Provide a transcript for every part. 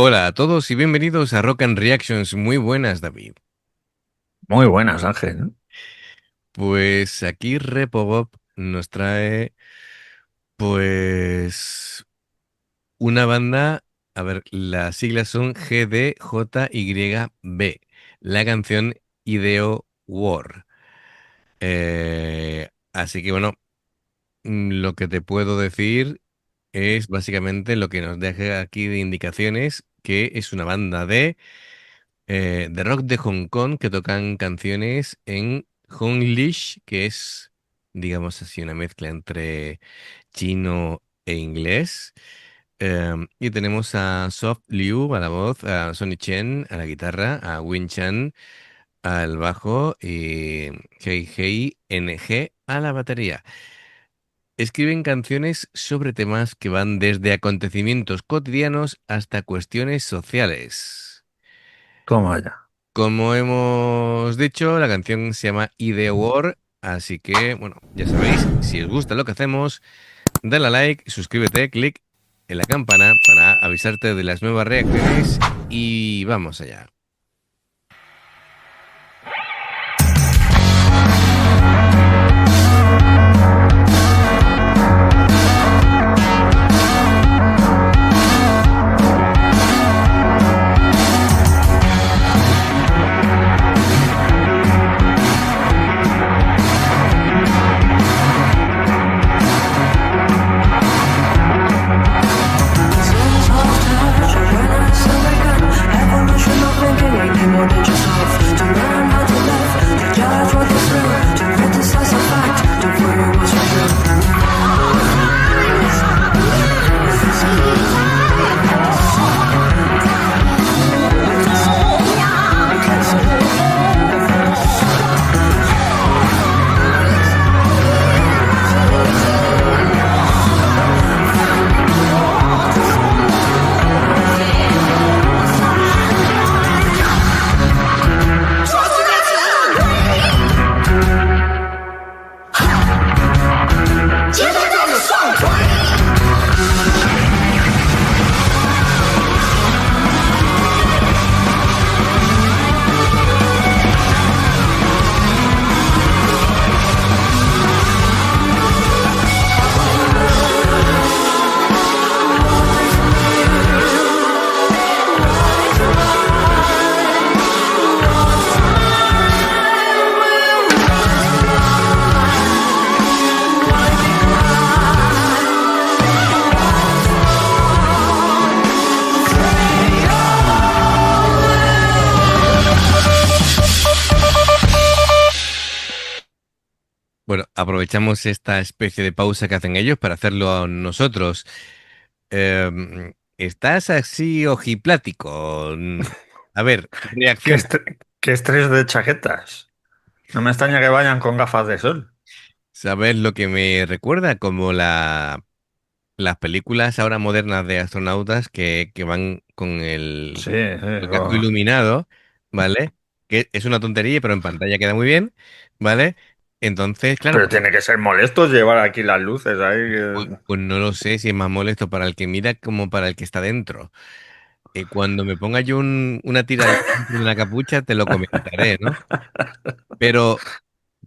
Hola a todos y bienvenidos a Rock and Reactions. Muy buenas, David. Muy buenas, Ángel. Pues aquí Repobop nos trae, pues, una banda. A ver, las siglas son GDJYB. La canción Ideo War. Así que bueno, lo que te puedo decir es básicamente lo que nos deja aquí de indicaciones, que es una banda de rock de Hong Kong que tocan canciones en Honglish, que es, digamos así, una mezcla entre chino e inglés. Y tenemos a Soft Liu a la voz, a Sonny Chen a la guitarra, a Win Chan al bajo y Hei Hei NG a la batería. Escriben canciones sobre temas que van desde acontecimientos cotidianos hasta cuestiones sociales. Toma ya. Como hemos dicho, la canción se llama Idea War, así que, bueno, ya sabéis, si os gusta lo que hacemos, dale a like, suscríbete, clic en la campana para avisarte de las nuevas reacciones y vamos allá. Evolution of thinking, acknowledge yourself. To learn how to live, to judge what is real, to criticize a fact, to prove what's real. Bueno, aprovechamos esta especie de pausa que hacen ellos para hacerlo a nosotros. ¿Estás así ojiplático? A ver, ¿Qué, reacciona. qué estrés de chaquetas? No me extraña que vayan con gafas de sol. ¿Sabes lo que me recuerda? Como las películas ahora modernas de astronautas que van con Sí, sí. el casco iluminado, ¿vale? Que es una tontería, pero en pantalla queda muy bien, ¿vale? Entonces, claro, Pero tiene que ser molesto llevar aquí las luces ahí. pues no lo sé si es más molesto para el que mira como para el que está dentro. Cuando me ponga yo una tira de una capucha, te lo comentaré, ¿no? Pero,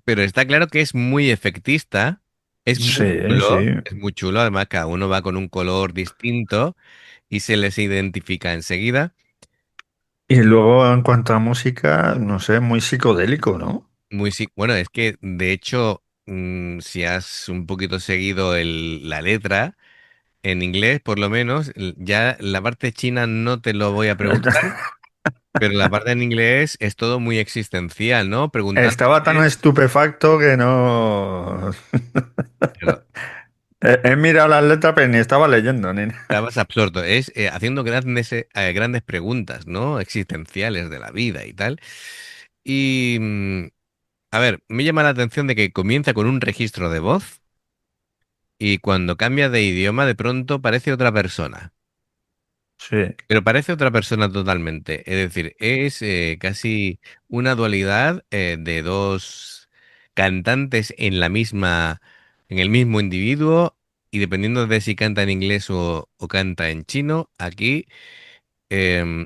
pero está claro que es muy efectista, Sí, sí. es muy chulo, además cada uno va con un color distinto y se les identifica enseguida. Y luego en cuanto a música, no sé, muy psicodélico, ¿no? Muy sí, bueno, es que de hecho, si has un poquito seguido la letra, en inglés por lo menos, ya la parte china no te lo voy a preguntar, pero la parte en inglés es todo muy existencial, ¿no? Estaba tan Preguntándote, estupefacto que no. claro, He mirado las letras, pero ni estaba leyendo, ni. estabas absorto, es haciendo grandes preguntas, ¿no? Existenciales de la vida y tal. Y, a ver, me llama la atención de que comienza con un registro de voz y cuando cambia de idioma de pronto parece otra persona. Sí. Pero parece otra persona totalmente. Es decir, es casi una dualidad de dos cantantes en en el mismo individuo, y dependiendo de si canta en inglés o canta en chino, aquí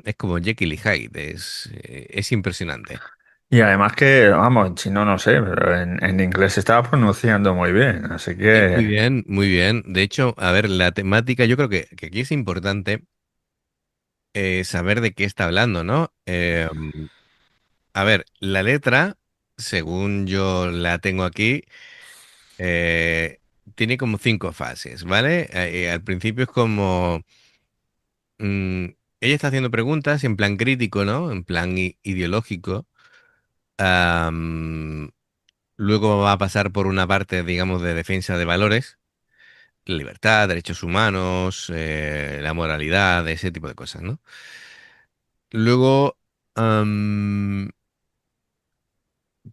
es como Jekyll y Hyde, es impresionante. Y además que, vamos, en chino no sé, pero en inglés se estaba pronunciando muy bien, así Sí, muy que bien, muy bien. De hecho, a ver, la temática, yo creo que aquí es importante saber de qué está hablando, ¿no? A ver, la letra, según yo la tengo aquí, eh, tiene como cinco fases, ¿vale? Al principio es como mm, ella está haciendo preguntas en plan crítico, ¿no? En plan ideológico. Am, Luego va a pasar por una parte, digamos, de defensa de valores, la libertad, derechos humanos, la moralidad, ese tipo de cosas, ¿no? Luego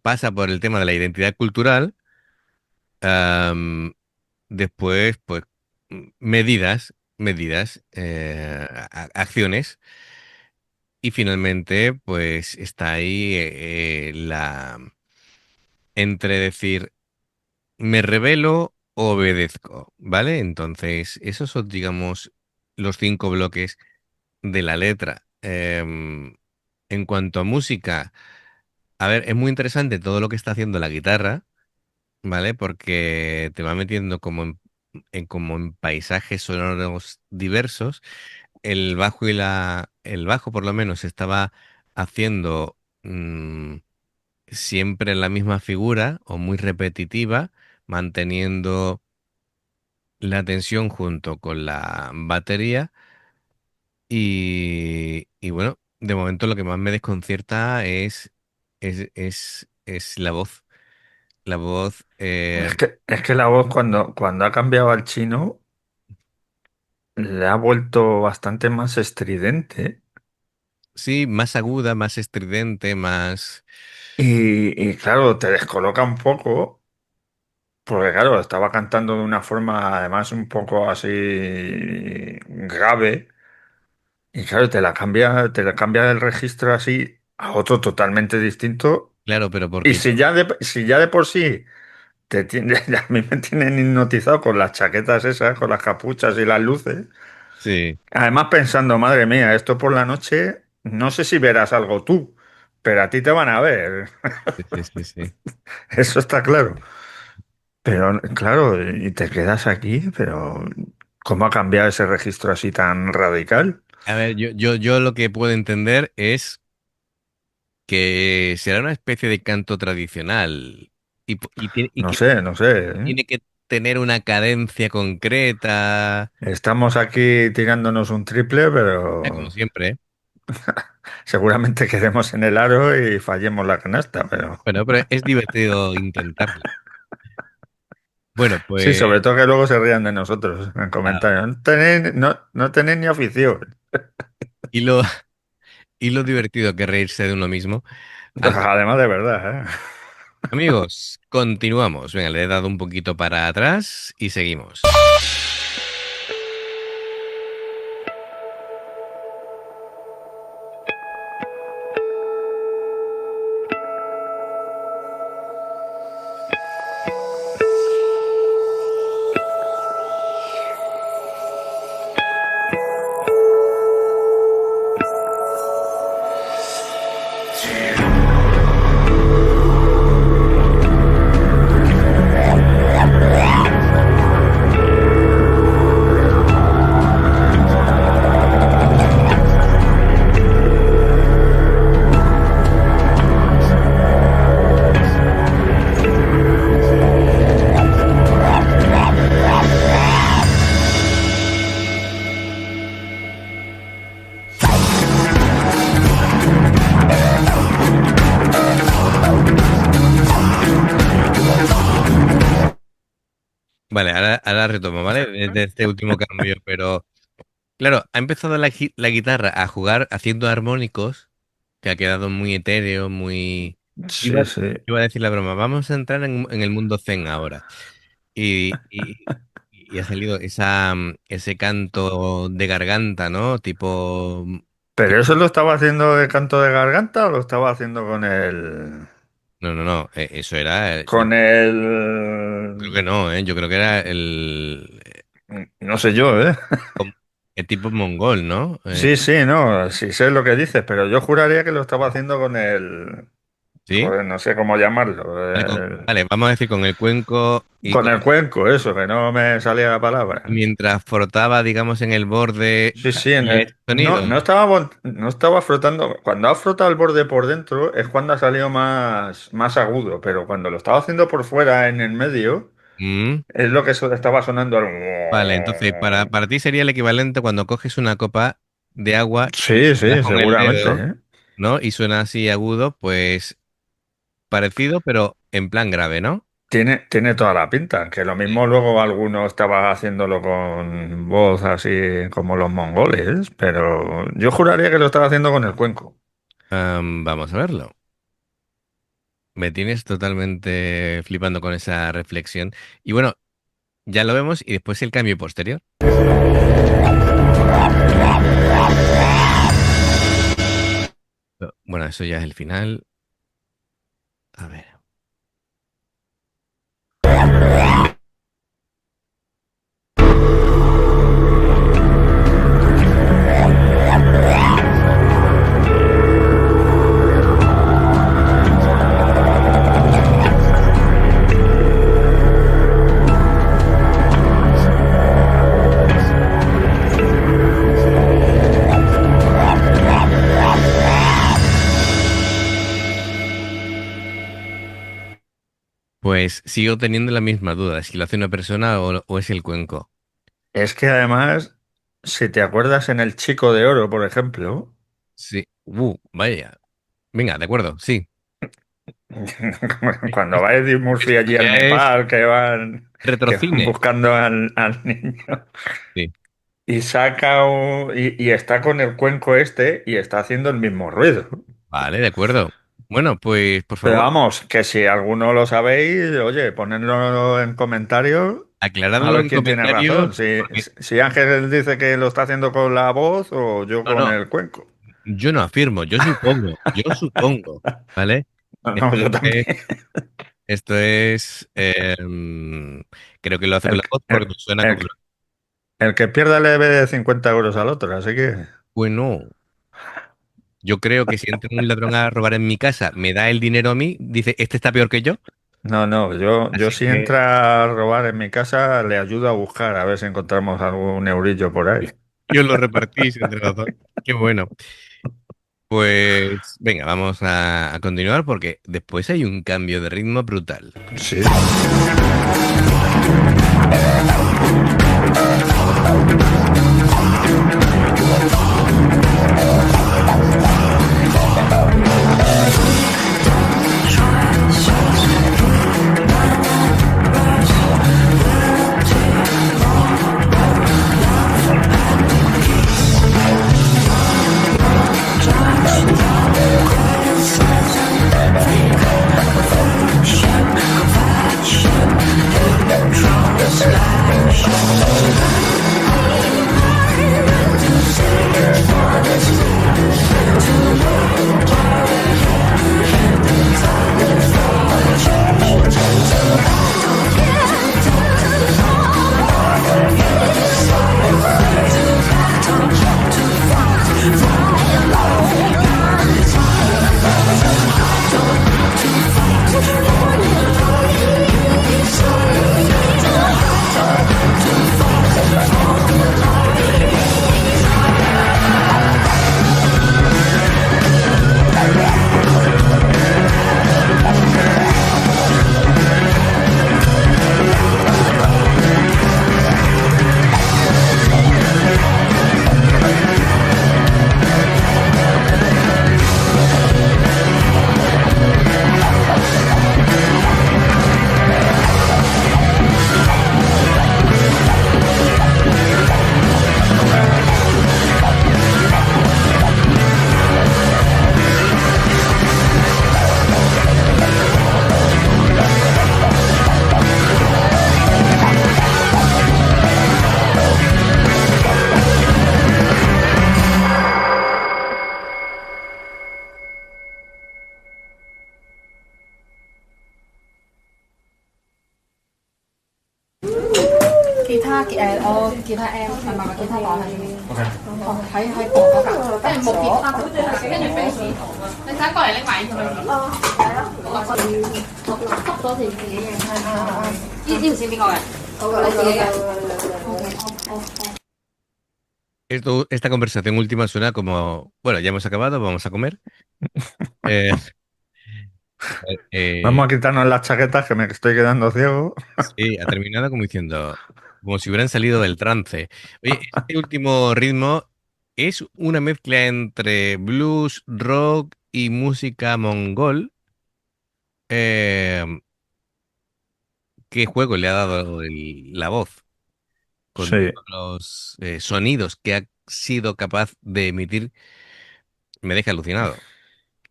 pasa por el tema de la identidad cultural. Después, pues, medidas, acciones. Y finalmente, pues, está ahí entre decir, me rebelo o obedezco, ¿vale? Entonces, esos son, digamos, los cinco bloques de la letra. En cuanto a música, a ver, es muy interesante todo lo que está haciendo la guitarra, ¿vale? Porque te va metiendo como en paisajes sonoros diversos. El bajo por lo menos estaba haciendo siempre la misma figura o muy repetitiva, manteniendo la tensión junto con la batería y bueno, de momento lo que más me desconcierta es la voz. La voz, es que la voz cuando ha cambiado al chino le ha vuelto bastante más estridente. sí, más aguda, más estridente, más... Y claro, te descoloca un poco, porque claro, estaba cantando de una forma además un poco así grave, y claro, te la cambia el registro así a otro totalmente distinto. Claro, pero Y porque si ya de por sí a mí me tienen hipnotizado con las chaquetas esas, con las capuchas y las luces. sí, Además pensando, madre mía, esto por la noche, no sé si verás algo tú, pero a ti te van a ver. sí, sí, sí, sí. Eso está claro. Pero claro, y te quedas aquí, pero ¿cómo ha cambiado ese registro así tan radical? A ver, yo lo que puedo entender es que será una especie de canto tradicional y No que sé, no sé, ¿eh? tiene que tener una cadencia concreta, Estamos aquí tirándonos un triple, como pero siempre, ¿eh? seguramente quedemos en el aro y fallemos la canasta, pero Bueno, pero es divertido intentarlo. Bueno, sí, pues, sobre todo que luego se rían de nosotros en ah, comentarios. No tenéis ni afición. y lo, y lo divertido que es reírse de uno mismo. Así, Además de verdad, ¿eh? amigos, continuamos. Venga, le he dado un poquito para atrás y seguimos. Vale, ahora retomo, ¿vale? Desde este último cambio, pero claro, ha empezado la guitarra a jugar haciendo armónicos, que ha quedado muy etéreo, muy... Sí, sí. Iba a decir la broma, vamos a entrar en el mundo zen ahora. Y ha salido ese canto de garganta, ¿no? ¿Pero Tipo... eso lo estaba haciendo de canto de garganta o lo estaba haciendo con el... No, no, no, eso era... con Creo el... que no, ¿eh? Yo creo que era No sé yo, ¿eh? Es tipo mongol, ¿no? Sí, sí, no, sí sé lo que dices, pero yo juraría que lo estaba haciendo con el, ¿Sí? joder, no sé cómo llamarlo, Vale, vale, vamos a decir con el cuenco y con el cuenco, eso, que no me salía la palabra. mientras frotaba, digamos, en el borde, Sí, sí, hacía ese no, sonido. no estaba frotando. Cuando ha frotado el borde por dentro es cuando ha salido más agudo, pero cuando lo estaba haciendo por fuera en el medio Mm. es lo que estaba sonando. Vale, entonces para ti sería el equivalente cuando coges una copa de agua y Sí, le das sí, con el seguramente, dedo, ¿eh? ¿no? Y suena así agudo, pues parecido, pero en plan grave, ¿no? Tiene toda la pinta, que lo Sí. mismo luego alguno estaba haciéndolo con voz así como los mongoles, pero yo juraría que lo estaba haciendo con el cuenco. Vamos a verlo. Me tienes totalmente flipando con esa reflexión. Y bueno, ya lo vemos y después el cambio posterior. Bueno, eso ya es el final. A ver. Pues sigo teniendo la misma duda, si lo hace una persona o es el cuenco. Es que además, si te acuerdas en El Chico de Oro, por ejemplo, Sí. Vaya. Venga, de acuerdo, sí. cuando va Eddie Murphy Esto allí al ya es Nepal, que van retrocine. buscando al niño Sí. y y está con el cuenco este y está haciendo el mismo ruido. Vale, de acuerdo. Bueno, pues por Pero favor, vamos, que si alguno lo sabéis, oye, ponedlo en comentarios a aclaradlo ver en quién tiene razón. comentarios, Si, porque si Ángel dice que lo está haciendo con la voz o yo no, con no, el cuenco. yo no afirmo, yo supongo, ¿vale? No, no, Esto yo también. es, esto es, creo que lo hace con El, la voz porque el, me suena como, el, el que pierda le debe 50 euros al otro, así que... bueno, yo creo que si entra un ladrón a robar en mi casa, me da el dinero a mí, dice, este está peor que yo, No, no, yo así si que entra a robar en mi casa le ayudo a buscar a ver si encontramos algún eurillo por ahí. yo lo repartís entre los dos. Qué bueno. Pues venga, vamos a continuar porque después hay un cambio de ritmo brutal. Sí. 其他 M 係咪其他檔係點？喺房嗰格，跟住木碟黑，跟住飛士，你使過嚟拎埋呢條片。哦，係咯，執咗條自己嘅。呢條線邊個嘅？我自己嘅。Esta conversación última suena como, bueno, ya hemos acabado, vamos a comer. Eh, Vamos eh, a quitarnos las chaquetas que me estoy quedando ciego. sí, ha terminado como diciendo, como si hubieran salido del trance. Oye, este último ritmo es una mezcla entre blues, rock y música mongol. Eh, ¿Qué juego le ha dado la voz con Sí, todos los sonidos que ha sido capaz de emitir? Me deja alucinado.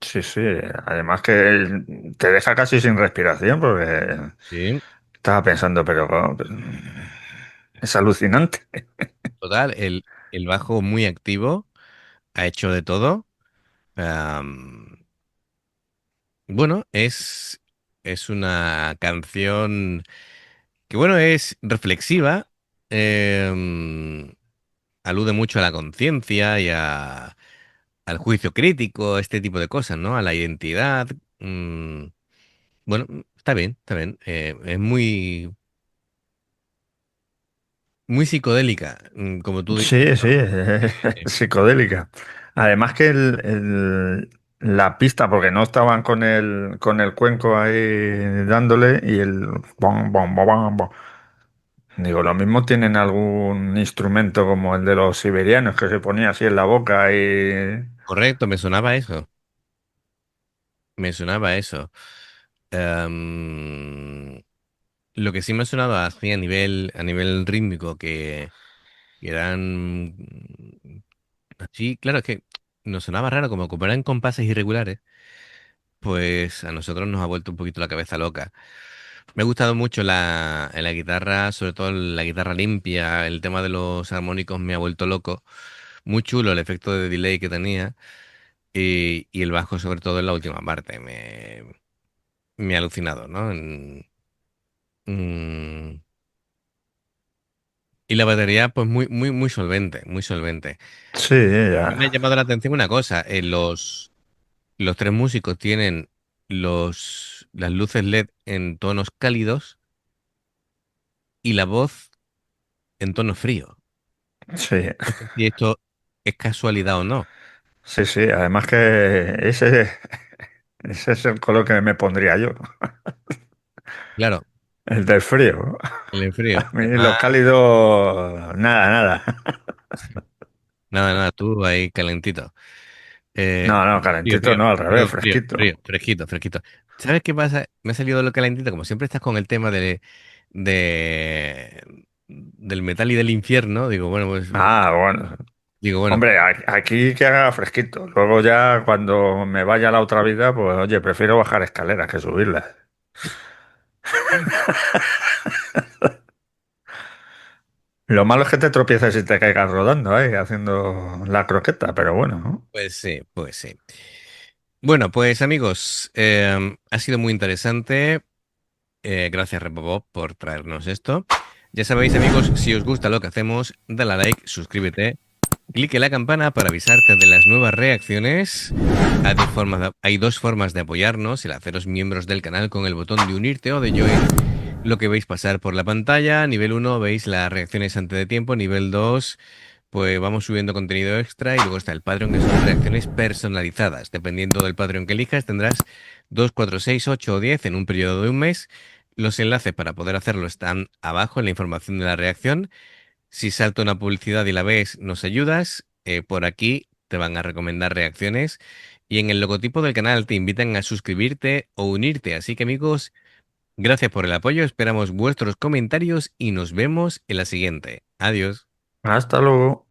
sí, sí. Además que te deja casi sin respiración porque Sí, estaba pensando, pero es alucinante. total, el bajo muy activo, ha hecho de todo. Am, bueno, es una canción que, bueno, es reflexiva, em, alude mucho a la conciencia y al juicio crítico, este tipo de cosas, ¿no? A la identidad. Bueno, está bien, está bien. Es muy, muy psicodélica, como tú dices, Sí, sí, ¿no? psicodélica. Además que la pista, porque no estaban con el cuenco ahí dándole y el bom, bom, bom, bom, bom. Digo, lo mismo tienen algún instrumento como el de los siberianos que se ponía así en la boca y... Correcto, me sonaba eso. Me sonaba eso. Em, lo que sí me ha sonado así a nivel rítmico, que eran así, claro, es que nos sonaba raro, como eran compases irregulares, pues a nosotros nos ha vuelto un poquito la cabeza loca. Me ha gustado mucho en la guitarra, sobre todo la guitarra limpia, el tema de los armónicos me ha vuelto loco. Muy chulo el efecto de delay que tenía y el bajo, sobre todo en la última parte, me ha alucinado, ¿no? Mm, y la batería, pues muy, muy, muy solvente, muy solvente. Sí, Me ha ya. llamado la atención una cosa, los tres músicos tienen las luces LED en tonos cálidos y la voz en tono frío. Sí, No sé si esto es casualidad o no. sí, sí. Además que ese es el color que me pondría yo, Claro, el del frío. el frío. A mí Ah, los cálidos, nada, nada. nada, nada, tú ahí calentito. Eh, No, no, frío, calentito frío, no, al revés, perdón, frío, fresquito. frío, fresquito, fresquito. ¿Sabes qué pasa? Me ha salido lo calentito, como siempre estás con el tema del metal y del infierno, digo, bueno, pues, Ah, bueno. digo, bueno, Hombre, aquí que haga fresquito. Luego ya cuando me vaya a la otra vida, pues oye, prefiero bajar escaleras que subirlas. Lo malo es que te tropieces y te caigas rodando, haciendo la croqueta, pero bueno, ¿no? pues sí, pues sí. Bueno, pues amigos, ha sido muy interesante. Gracias, Repopop, por traernos esto. Ya sabéis, amigos, si os gusta lo que hacemos, dale a like, suscríbete, clique la campana para avisarte de las nuevas reacciones. Hay dos formas de apoyarnos: el haceros miembros del canal con el botón de unirte o de join. Lo que veis pasar por la pantalla. Nivel uno veis las reacciones antes de tiempo. Nivel 2 pues vamos subiendo contenido extra. Y luego está el Patreon, que son reacciones personalizadas. Dependiendo del Patreon que elijas, tendrás 2 4 6 8 o 10 en un periodo de un mes. Los enlaces para poder hacerlo están abajo en la información de la reacción. Si salta una publicidad y la ves, nos ayudas. Por aquí te van a recomendar reacciones. Y en el logotipo del canal te invitan a suscribirte o unirte. Así que amigos, gracias por el apoyo, esperamos vuestros comentarios y nos vemos en la siguiente. Adiós. Hasta luego.